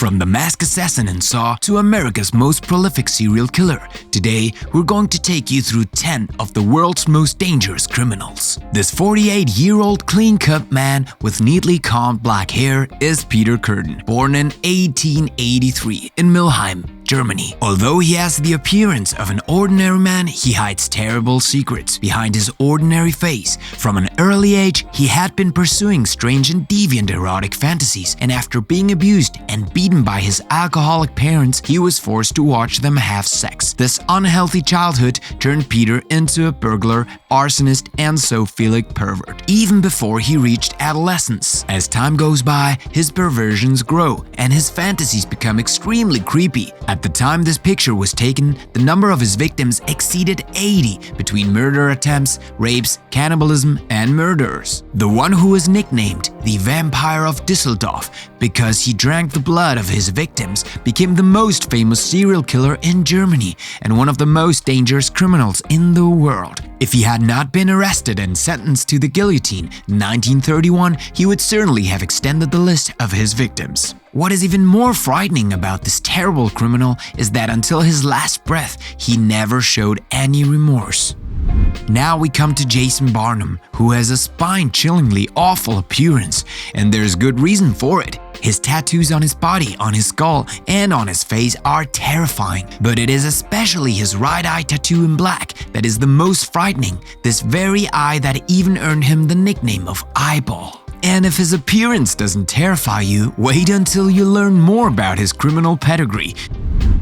From the masked assassin in Saw to America's most prolific serial killer, today we're going to take you through 10 of the world's most dangerous criminals. This 48-year-old clean-cut man with neatly combed black hair is Peter Kürten, born in 1883 in Mülheim, Germany. Although he has the appearance of an ordinary man, he hides terrible secrets behind his ordinary face. From an early age, he had been pursuing strange and deviant erotic fantasies, and after being abused and beaten by his alcoholic parents, he was forced to watch them have sex. This unhealthy childhood turned Peter into a burglar, arsonist, and zoophilic pervert, even before he reached adolescence. As time goes by, his perversions grow, and his fantasies become extremely creepy. At the time this picture was taken, the number of his victims exceeded 80 between murder attempts, rapes, cannibalism, and murderers. The one who was nicknamed the Vampire of Düsseldorf because he drank the blood of his victims became the most famous serial killer in Germany and one of the most dangerous criminals in the world. If he had not been arrested and sentenced to the guillotine in 1931, he would certainly have extended the list of his victims. What is even more frightening about this terrible criminal is that until his last breath, he never showed any remorse. Now we come to Jason Barnum, who has a spine-chillingly awful appearance, and there's good reason for it. His tattoos on his body, on his skull, and on his face are terrifying, but it is especially his right eye tattoo in black that is the most frightening, this very eye that even earned him the nickname of Eyeball. And if his appearance doesn't terrify you, wait until you learn more about his criminal pedigree.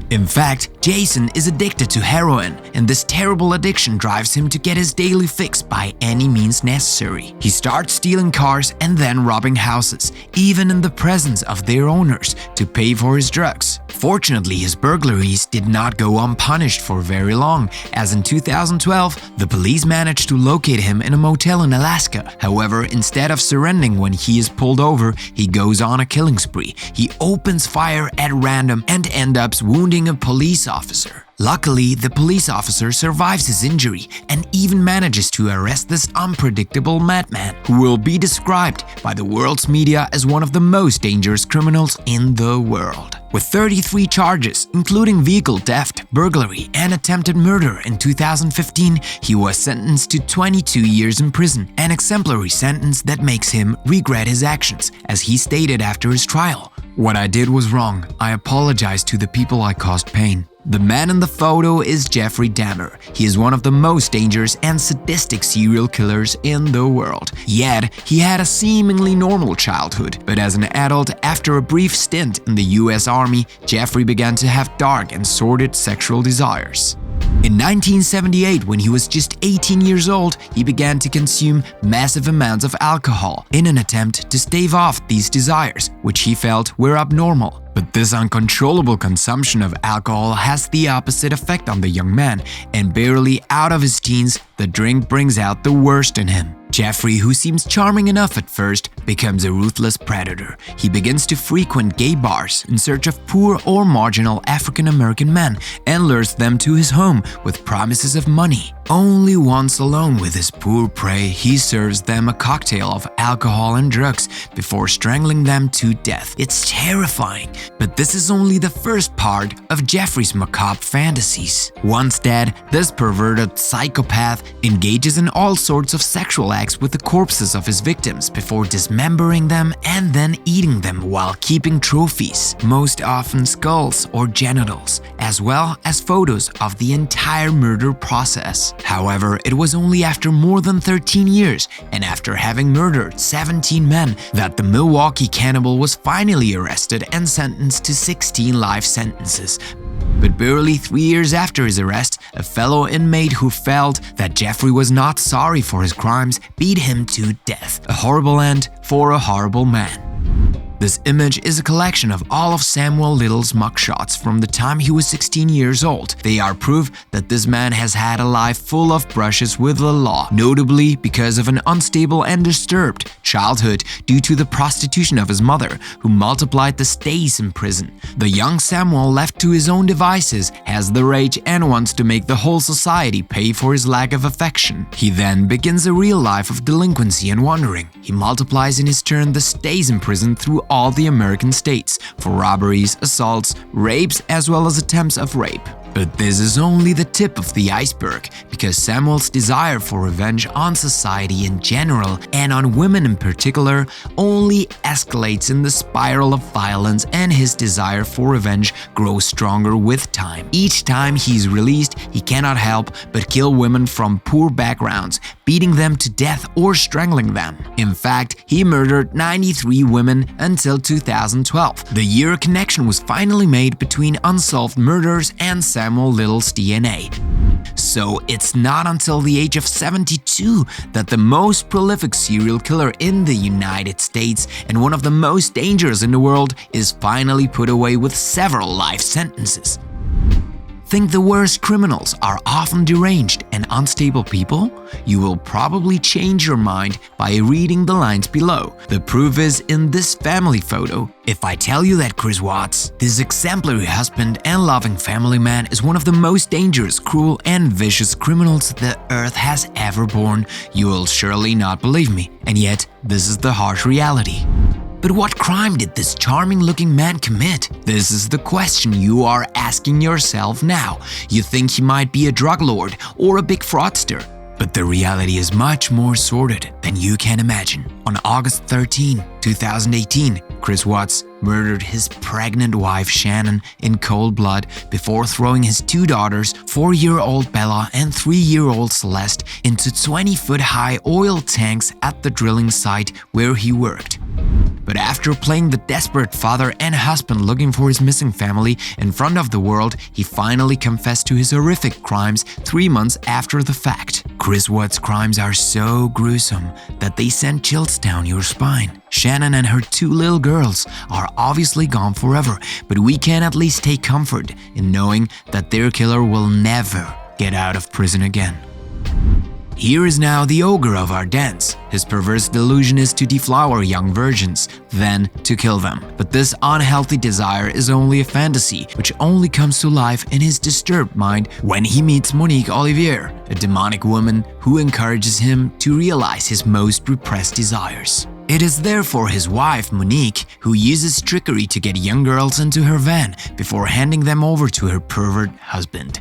In fact, Jason is addicted to heroin, and this terrible addiction drives him to get his daily fix by any means necessary. He starts stealing cars and then robbing houses, even in the presence of their owners, to pay for his drugs. Fortunately, his burglaries did not go unpunished for very long, as in 2012, the police managed to locate him in a motel in Alaska. However, instead of surrendering when he is pulled over, he goes on a killing spree. He opens fire at random and ends up wounding a police officer. Luckily, the police officer survives his injury and even manages to arrest this unpredictable madman, who will be described by the world's media as one of the most dangerous criminals in the world. With 33 charges, including vehicle theft, burglary, and attempted murder in 2015, he was sentenced to 22 years in prison, an exemplary sentence that makes him regret his actions, as he stated after his trial. "What I did was wrong. I apologize to the people I caused pain." The man in the photo is Jeffrey Dahmer. He is one of the most dangerous and sadistic serial killers in the world. Yet, he had a seemingly normal childhood, but as an adult, after a brief stint in the US Army, Jeffrey began to have dark and sordid sexual desires. In 1978, when he was just 18 years old, he began to consume massive amounts of alcohol in an attempt to stave off these desires, which he felt were abnormal. But this uncontrollable consumption of alcohol has the opposite effect on the young man, and barely out of his teens, the drink brings out the worst in him. Jeffrey, who seems charming enough at first, becomes a ruthless predator. He begins to frequent gay bars in search of poor or marginal African-American men and lures them to his home with promises of money. Only once alone with his poor prey, he serves them a cocktail of alcohol and drugs before strangling them to death. It's terrifying, but this is only the first part of Jeffrey's macabre fantasies. Once dead, this perverted psychopath engages in all sorts of sexual acts with the corpses of his victims before dismembering them and then eating them while keeping trophies, most often skulls or genitals, as well as photos of the entire murder process. However, it was only after more than 13 years and after having murdered 17 men that the Milwaukee cannibal was finally arrested and sentenced to 16 life sentences. But barely 3 years after his arrest, a fellow inmate who felt that Jeffrey was not sorry for his crimes beat him to death. A horrible end for a horrible man. This image is a collection of all of Samuel Little's mugshots from the time he was 16 years old. They are proof that this man has had a life full of brushes with the law, notably because of an unstable and disturbed childhood due to the prostitution of his mother, who multiplied the stays in prison. The young Samuel, left to his own devices, has the rage and wants to make the whole society pay for his lack of affection. He then begins a real life of delinquency and wandering. He multiplies in his turn the stays in prison through all the American states for robberies, assaults, rapes, as well as attempts of rape. But this is only the tip of the iceberg, because Samuel's desire for revenge on society in general and on women in particular only escalates in the spiral of violence, and his desire for revenge grows stronger with time. Each time he's released, he cannot help but kill women from poor backgrounds, beating them to death or strangling them. In fact, he murdered 93 women until 2012, the year a connection was finally made between unsolved murders and Samuel Little's DNA. So it's not until the age of 72 that the most prolific serial killer in the United States and one of the most dangerous in the world is finally put away with several life sentences. Think the worst criminals are often deranged and unstable people? You will probably change your mind by reading the lines below. The proof is in this family photo. If I tell you that Chris Watts, this exemplary husband and loving family man, is one of the most dangerous, cruel, and vicious criminals the earth has ever borne, you will surely not believe me. And yet, this is the harsh reality. But what crime did this charming-looking man commit? This is the question you are asking yourself now. You think he might be a drug lord or a big fraudster. But the reality is much more sordid than you can imagine. On August 13, 2018, Chris Watts murdered his pregnant wife Shannon in cold blood before throwing his two daughters, 4-year-old Bella and 3-year-old Celeste, into 20-foot-high oil tanks at the drilling site where he worked. But after playing the desperate father and husband looking for his missing family in front of the world, he finally confessed to his horrific crimes 3 months after the fact. Chris Watts' crimes are so gruesome that they send chills down your spine. Shannon and her 2 little girls are obviously gone forever, but we can at least take comfort in knowing that their killer will never get out of prison again. Here is now the ogre of our dens. His perverse delusion is to deflower young virgins, then to kill them. But this unhealthy desire is only a fantasy, which only comes to life in his disturbed mind when he meets Monique Olivier, a demonic woman who encourages him to realize his most repressed desires. It is therefore his wife, Monique, who uses trickery to get young girls into her van before handing them over to her pervert husband.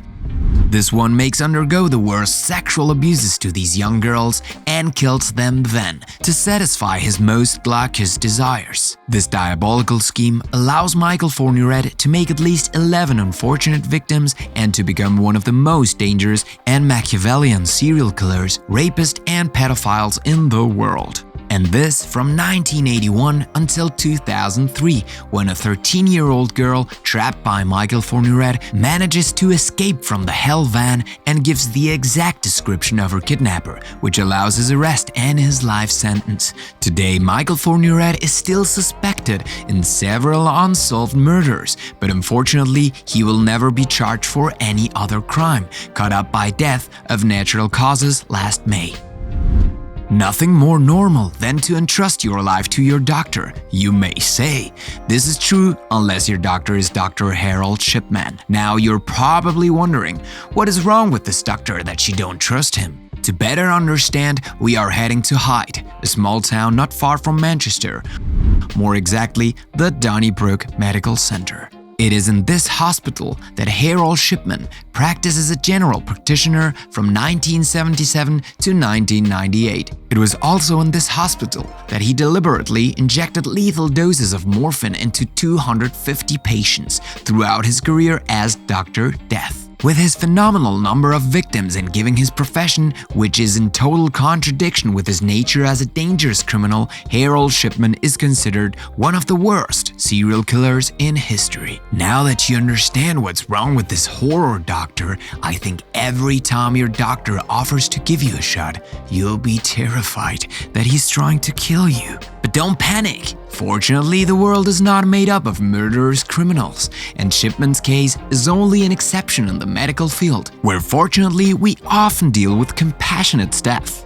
This one makes undergo the worst sexual abuses to these young girls and kills them then to satisfy his most glaucous desires. This diabolical scheme allows Michael Fourniret to make at least 11 unfortunate victims and to become one of the most dangerous and Machiavellian serial killers, rapists, and pedophiles in the world. And this from 1981 until 2003, when a 13-year-old girl trapped by Michael Fourniret manages to escape from the hell van and gives the exact description of her kidnapper, which allows his arrest and his life sentence. Today, Michael Fourniret is still suspected in several unsolved murders, but unfortunately, he will never be charged for any other crime, caught up by death of natural causes last May. Nothing more normal than to entrust your life to your doctor, you may say. This is true unless your doctor is Dr. Harold Shipman. Now you're probably wondering, what is wrong with this doctor that you don't trust him? To better understand, we are heading to Hyde, a small town not far from Manchester. More exactly, the Donnybrook Medical Center. It is in this hospital that Harold Shipman practiced as a general practitioner from 1977 to 1998. It was also in this hospital that he deliberately injected lethal doses of morphine into 250 patients throughout his career as Dr. Death. With his phenomenal number of victims and giving his profession, which is in total contradiction with his nature as a dangerous criminal, Harold Shipman is considered one of the worst serial killers in history. Now that you understand what's wrong with this horror doctor, I think every time your doctor offers to give you a shot, you'll be terrified that he's trying to kill you. But don't panic. Fortunately, the world is not made up of murderous criminals, and Shipman's case is only an exception in the medical field, where fortunately we often deal with compassionate staff.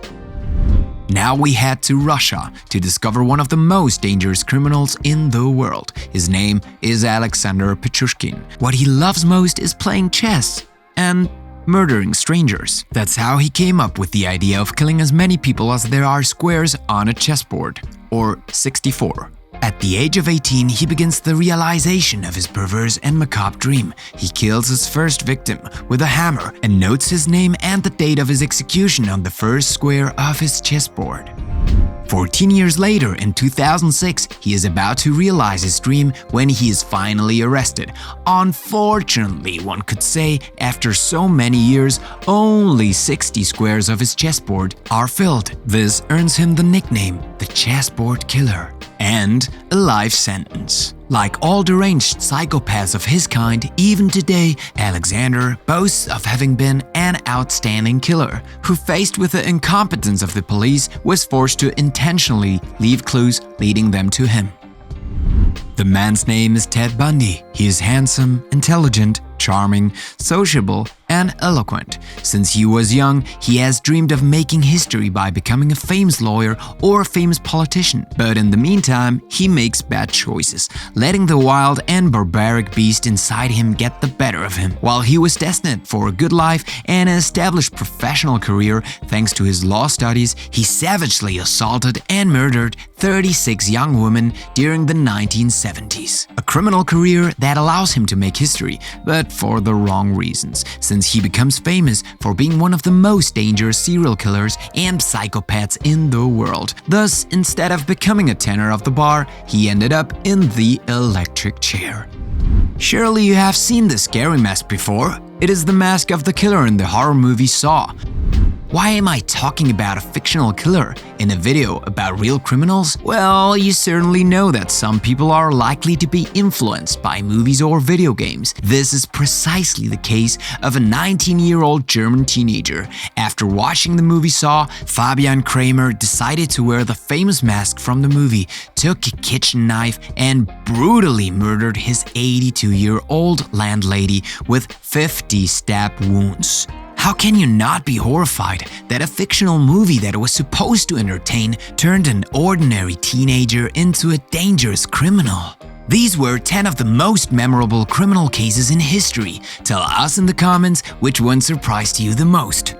Now we head to Russia to discover one of the most dangerous criminals in the world. His name is Alexander Pichushkin. What he loves most is playing chess and murdering strangers. That's how he came up with the idea of killing as many people as there are squares on a chessboard, or 64. At the age of 18, he begins the realization of his perverse and macabre dream. He kills his first victim with a hammer and notes his name and the date of his execution on the first square of his chessboard. 14 years later, in 2006, he is about to realize his dream when he is finally arrested. Unfortunately, one could say, after so many years, only 60 squares of his chessboard are filled. This earns him the nickname, the Chessboard Killer, and a life sentence. Like all deranged psychopaths of his kind, even today, Alexander boasts of having been an outstanding killer who, faced with the incompetence of the police, was forced to intentionally leave clues leading them to him. The man's name is Ted Bundy. He is handsome, intelligent, charming, sociable, and eloquent. Since he was young, he has dreamed of making history by becoming a famous lawyer or a famous politician. But in the meantime, he makes bad choices, letting the wild and barbaric beast inside him get the better of him. While he was destined for a good life and an established professional career thanks to his law studies, he savagely assaulted and murdered 36 young women during the 1970s. A criminal career that allows him to make history, but for the wrong reasons, since he becomes famous for being one of the most dangerous serial killers and psychopaths in the world. Thus, instead of becoming a tenor of the bar, he ended up in the electric chair. Surely you have seen this scary mask before. It is the mask of the killer in the horror movie Saw. Why am I talking about a fictional killer in a video about real criminals? Well, you certainly know that some people are likely to be influenced by movies or video games. This is precisely the case of a 19-year-old German teenager. After watching the movie Saw, Fabian Kramer decided to wear the famous mask from the movie, took a kitchen knife, and brutally murdered his 82-year-old landlady with 50 stab wounds. How can you not be horrified that a fictional movie that was supposed to entertain turned an ordinary teenager into a dangerous criminal? These were 10 of the most memorable criminal cases in history. Tell us in the comments which one surprised you the most.